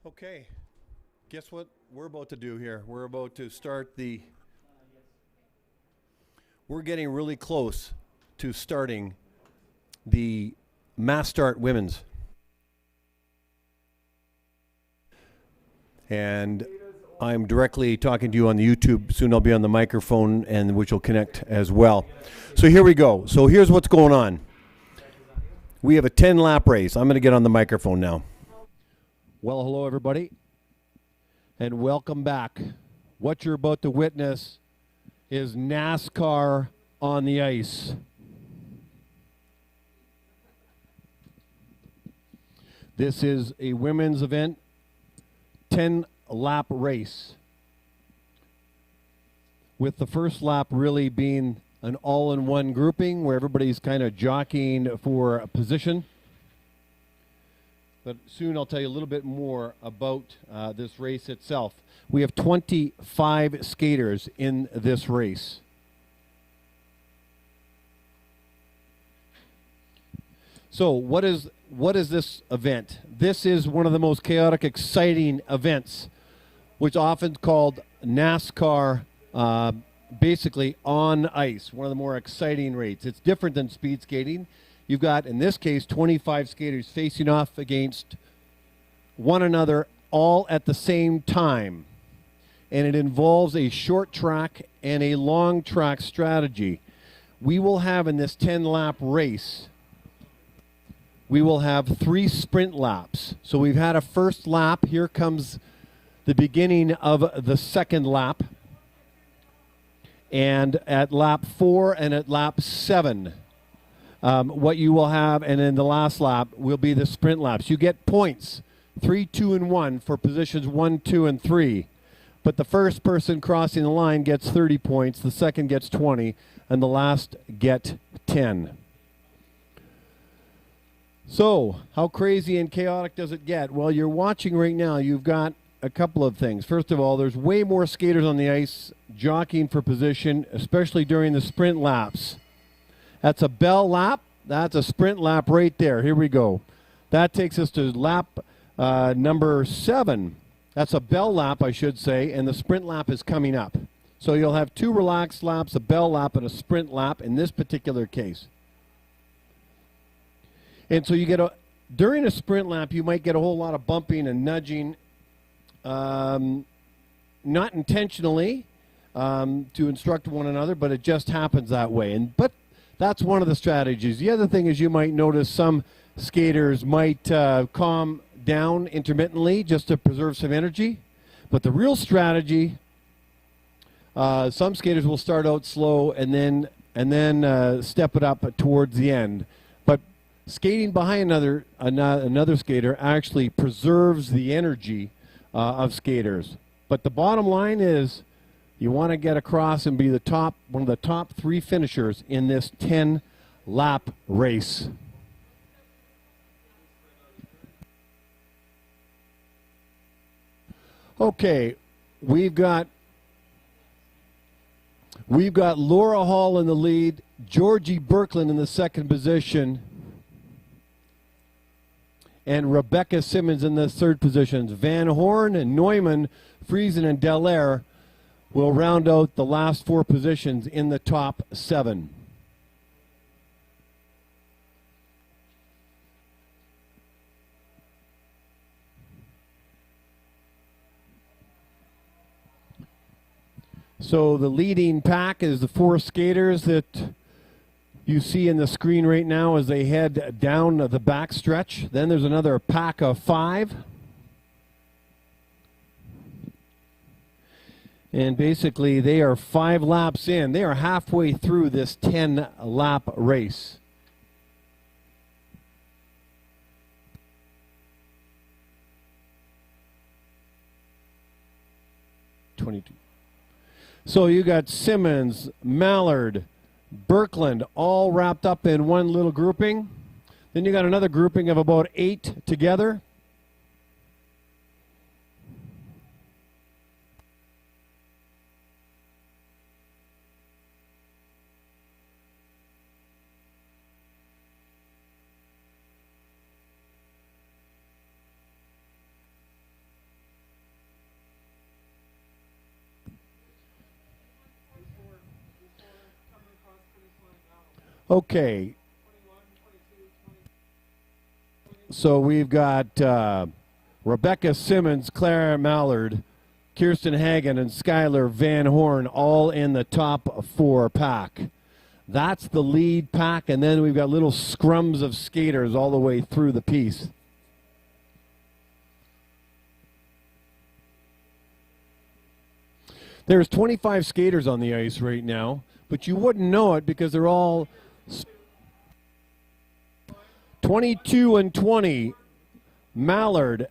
Okay, guess what we're about to do here? We're about to start we're getting really close to starting the Mass Start Women's. And I'm directly talking to you on the YouTube. Soon I'll be on the microphone, and which will connect as well. So here we go. So here's what's going on. We have a 10-lap race. I'm going to get on the microphone now. Well, hello, everybody, and welcome back. What you're about to witness is NASCAR on the ice. This is a women's event, 10-lap race, with the first lap really being an all-in-one grouping where everybody's kind of jockeying for a position. But soon I'll tell you a little bit more about this race itself. We have 25 skaters in this race. So what is this event? This is one of the most chaotic, exciting events, which often called NASCAR, basically on ice, one of the more exciting rates. It's different than speed skating. You've got, in this case, 25 skaters facing off against one another all at the same time. And it involves a short track and a long track strategy. We will have in this 10-lap race, we will have 3 sprint laps. So we've had a first lap. Here comes the beginning of the second lap. And at lap 4 and at lap 7, what you will have, and then the last lap will be the sprint laps. You get points, 3, 2, and 1 for positions 1, 2, and 3. But the first person crossing the line gets 30 points, the second gets 20, and the last get 10. So, how crazy and chaotic does it get? Well, you're watching right now. You've got a couple of things. First of all, there's way more skaters on the ice jockeying for position, especially during the sprint laps. That's a bell lap. That's a sprint lap right there. Here we go. That takes us to lap number 7. That's a bell lap, I should say, and the sprint lap is coming up. So you'll have 2 relaxed laps, a bell lap, and a sprint lap in this particular case. And so you get during a sprint lap, you might get a whole lot of bumping and nudging, not intentionally to instruct one another, but it just happens that way. But that's one of the strategies. The other thing is you might notice some skaters might calm down intermittently just to preserve some energy. But the real strategy, some skaters will start out slow and then step it up towards the end. But skating behind another skater actually preserves the energy of skaters. But the bottom line is, you want to get across and be one of the top 3 finishers in this 10-lap race. Okay, we've got Laura Hall in the lead, Georgie Birkeland in the second position, and Rebecca Simmons in the third positions. Van Horn and Neumann, Friesen, and Dallaire will round out the last 4 positions in the top 7. So the leading pack is the 4 skaters that you see in the screen right now as they head down the back stretch. Then there's another pack of 5. And basically, they are 5 laps in. They are halfway through this 10-lap race. So you got Simmons, Mallard, Birkeland, all wrapped up in one little grouping. Then you got another grouping of about 8 together. Okay. So we've got Rebecca Simmons, Claire Mallard, Kirsten Hagen, and Skylar Van Horn all in the top 4 pack. That's the lead pack, and then we've got little scrums of skaters all the way through the piece. There's 25 skaters on the ice right now, but you wouldn't know it because they're all 22 and 20. Mallard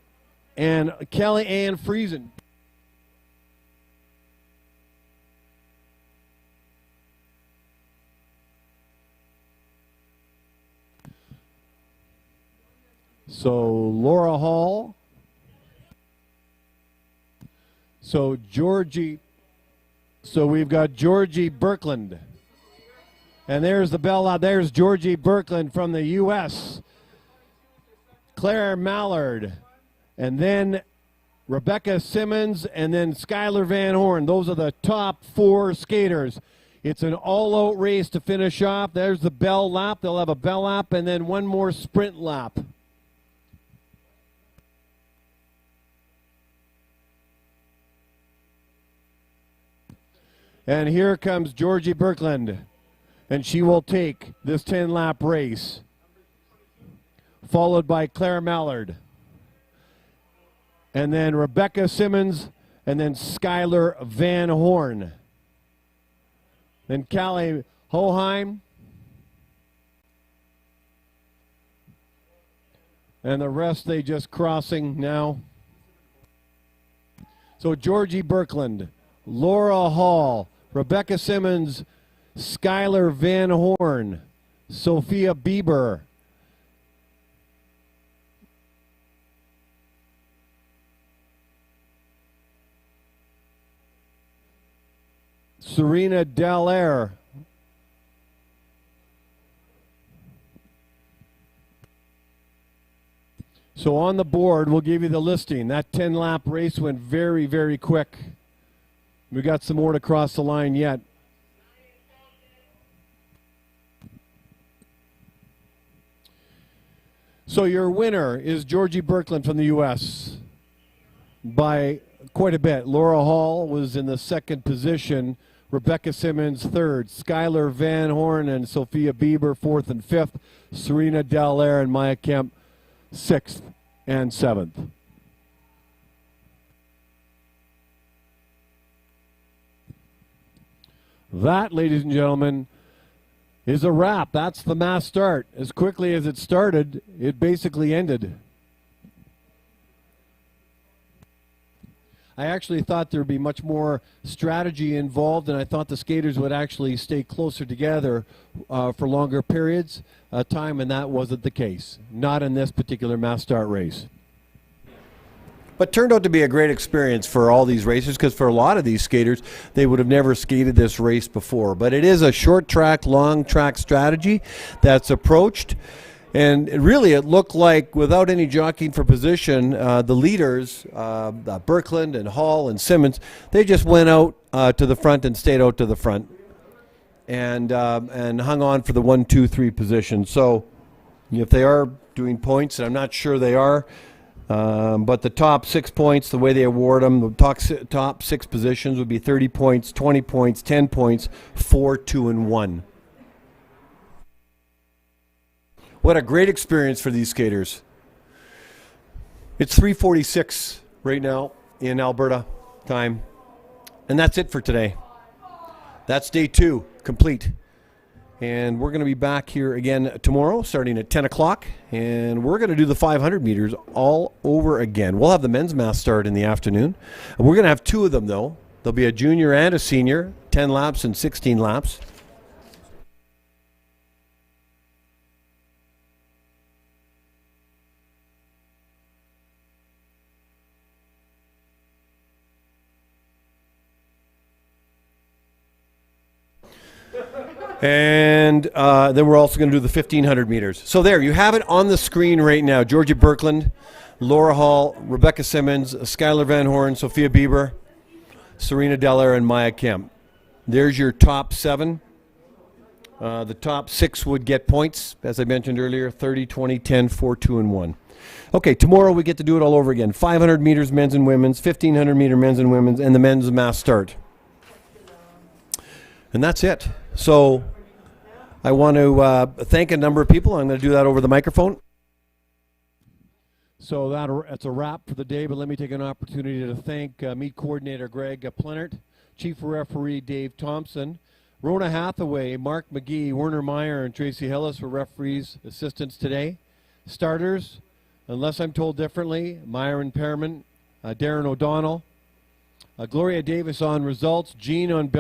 and Kelly Ann Friesen. So Laura Hall. So Georgie. So we've got Georgie Birkland. And there's the bell out. There's Georgie Birkland from the U.S. Claire Mallard. And then Rebecca Simmons and then Skylar Van Horn. Those are the top 4 skaters. It's an all-out race to finish off. There's the bell lap. They'll have a bell lap and then one more sprint lap. And here comes Georgie Birkland, and she will take this 10-lap race, followed by Claire Mallard, and then Rebecca Simmons, and then Skylar Van Horn. Then Callie Hoheim, and the rest they just crossing now. So Georgie Birkland, Laura Hall, Rebecca Simmons, Skylar Van Horn, Sophia Bieber, Serena Dallaire, so on the board, we'll give you the listing. That 10-lap race went very, very quick. We got some more to cross the line yet. So your winner is Georgie Birkland from the U.S. by quite a bit. Laura Hall was in the 2nd position. Rebecca Simmons 3rd. Skylar Van Horn and Sophia Bieber 4th and 5th. Serena Dallaire and Maya Kemp 6th and 7th. That, ladies and gentlemen, is a wrap. That's the mass start. As quickly as it started, it basically ended. I actually thought there would be much more strategy involved, and I thought the skaters would actually stay closer together for longer periods of time, and that wasn't the case. Not in this particular mass start race. But turned out to be a great experience for all these racers, because for a lot of these skaters, they would have never skated this race before. But it is a short track, long track strategy that's approached. And really, it looked like, without any jockeying for position, the leaders, Birkland and Hall and Simmons, they just went out to the front and stayed out to the front and hung on for the 1, 2, 3 position. So if they are doing points, and I'm not sure they are, but the top 6 points, the way they award them, the top 6 positions would be 30 points, 20 points, 10 points, 4, 2, and 1. What a great experience for these skaters. It's 3:46 right now in Alberta time. And that's it for today. That's day 2 complete. And we're going to be back here again tomorrow starting at 10 o'clock. And we're going to do the 500 meters all over again. We'll have the men's mass start in the afternoon. We're going to have 2 of them, though. There'll be a junior and a senior, 10 laps and 16 laps. And then we're also going to do the 1,500 meters. So there, you have it on the screen right now. Georgia Birkland, Laura Hall, Rebecca Simmons, Skylar Van Horn, Sophia Bieber, Serena Dallaire, and Maya Kemp. There's your top 7 The top 6 would get points, as I mentioned earlier, 30, 20, 10, 4, 2, and 1. Okay, tomorrow we get to do it all over again. 500 meters men's and women's, 1,500 meter men's and women's, and the men's mass start. And that's it. So I want to thank a number of people. I'm going to do that over the microphone. So that's a wrap for the day, but let me take an opportunity to thank meet coordinator Greg Plenert, chief referee Dave Thompson, Rona Hathaway, Mark McGee, Werner Meyer, and Tracy Hillis were referees' assistants today. Starters, unless I'm told differently, Myron Pearman, Darren O'Donnell, Gloria Davis on results, Jean on bell.